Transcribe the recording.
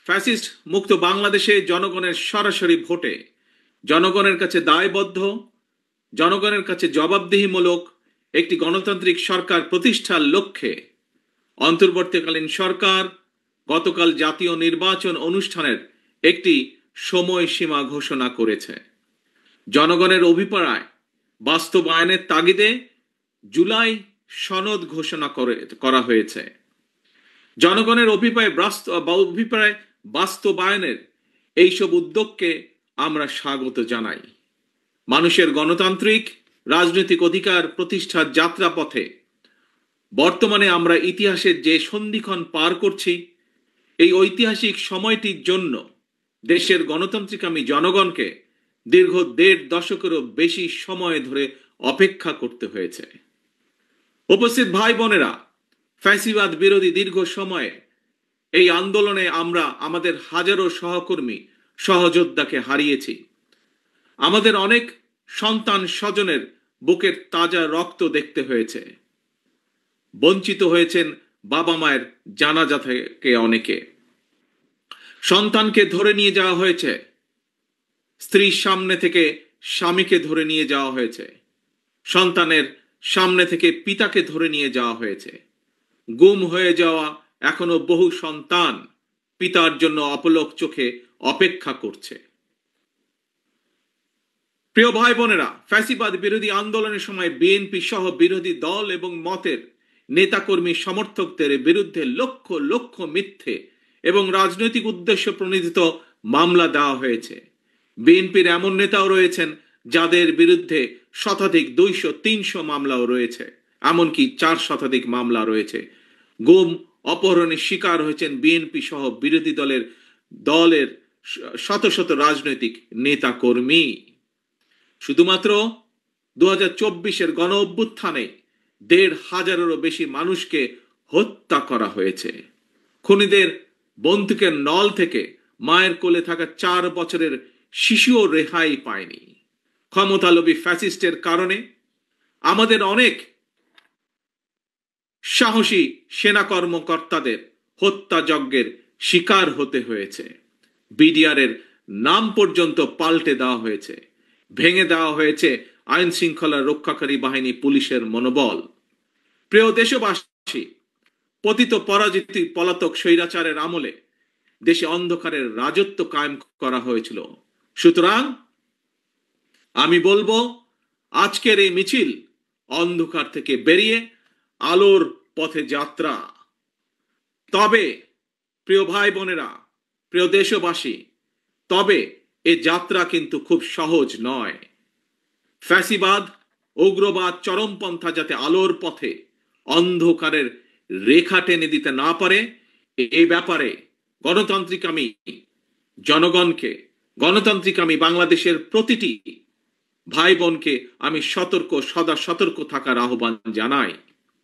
Fascist মুক্ত বাংলাদেশে জনগণের সরাসরি ভোটে জনগণের কাছে দায়বদ্ধ, জনগণের কাছে জবাবদিহিমূলক একটি গণতান্ত্রিক সরকার প্রতিষ্ঠার লক্ষ্যে অন্তর্বর্তীকালীন সরকার গতকাল জাতীয় নির্বাচন অনুষ্ঠানের একটি সময়সীমা ঘোষণা করেছে। জনগণের অভিপ্রায় বাস্তবায়নের তাগিদে জুলাই সনদ ঘোষণা করা হয়েছে। জনগণের অভিপ্রায় বাস্তবায়নের এইসব উদ্যোগকে আমরা স্বাগত জানাই। মানুষের গণতান্ত্রিক রাজনৈতিক অধিকার প্রতিষ্ঠার যাত্রাপথে বর্তমানে আমরা ইতিহাসের যে সন্ধিক্ষণ পার করছি, এই ঐতিহাসিক সময়টির জন্য দেশের গণতান্ত্রিকামী জনগণকে দীর্ঘ ১.৫ দশকেরও বেশি সময় ধরে অপেক্ষা করতে হয়েছে। উপস্থিত ভাই বোনেরা, ফ্যাসিবাদ বিরোধী দীর্ঘ সময়ে এই আন্দোলনে আমরা আমাদের হাজারো সহকর্মী সহযোদ্ধাকে হারিয়েছি। আমাদের অনেক সন্তান স্বজনের বুকের তাজা রক্ত দেখতে হয়েছে। বঞ্চিত হয়েছেন বাবা মায়ের জানাজা থেকে অনেকে। সন্তানকে ধরে নিয়ে যাওয়া হয়েছে, স্ত্রীর সামনে থেকে স্বামীকে ধরে নিয়ে যাওয়া হয়েছে, সন্তানের সামনে থেকে পিতাকে ধরে নিয়ে যাওয়া হয়েছে। গুম হয়ে যাওয়া এখনো বহু সন্তান পিতার জন্য অপলক চোখে অপেক্ষা করছে। প্রিয় ভাই বোনেরা, ফ্যাসিবাদ বিরোধী আন্দোলনের সময় বিএনপি সহ বিরোধী দল এবং মতের নেতাকর্মী সমর্থকদের বিরুদ্ধে লক্ষ লক্ষ মিথ্যে এবং রাজনৈতিক উদ্দেশ্য প্রণোদিত মামলা দেওয়া হয়েছে। বিএনপির এমন নেতাও রয়েছেন যাদের বিরুদ্ধে শতাধিক 200-300 মামলাও রয়েছে, এমনকি 4 শতাধিক মামলা রয়েছে। গুম অপহরণের শিকার হয়েছেন বিএনপি সহ বিরোধী দলের শত শত রাজনৈতিক নেতা কর্মী। শুধুমাত্র 2024-এর গণ অভ্যুত্থানে 1,500-এরও বেশি মানুষকে হত্যা করা হয়েছে। খুনিদের বন্দুকের নল থেকে মায়ের কোলে থাকা 4 বছরের শিশুও রেহাই পায়নি। ক্ষমতালোভী ফ্যাসিস্টের কারণে আমাদের অনেক সাহসী সেনা কর্মকর্তাদের হত্যাযজ্ঞের শিকার হতে হয়েছে। বিডিআরের নাম পর্যন্ত পাল্টে দেওয়া হয়েছে, ভেঙে দেওয়া হয়েছে আইন শৃঙ্খলা রক্ষাকারী বাহিনী পুলিশের মনোবল। প্রিয় দেশবাসী, পতিত পরাজিত পলাতক স্বৈরাচারের আমলে দেশে অন্ধকারের রাজত্ব কায়েম করা হয়েছিল। সুতরাং আমি বলবো, আজকের এই মিছিল অন্ধকার থেকে বেরিয়ে আলোর পথে যাত্রা। তবে প্রিয় ভাই বোনেরা, প্রিয় দেশবাসী, তবে এই যাত্রা কিন্তু খুব সহজ নয়। ফ্যাসিবাদ, উগ্রবাদ, চরমপন্থা যাতে আলোর পথে অন্ধকারের রেখা টেনে দিতে না পারে, এই ব্যাপারে গণতান্ত্রিকামী জনগণকে, গণতান্ত্রিকামী বাংলাদেশের প্রতিটি ভাই বোনকে আমি সদা সতর্ক থাকার আহ্বান জানাই।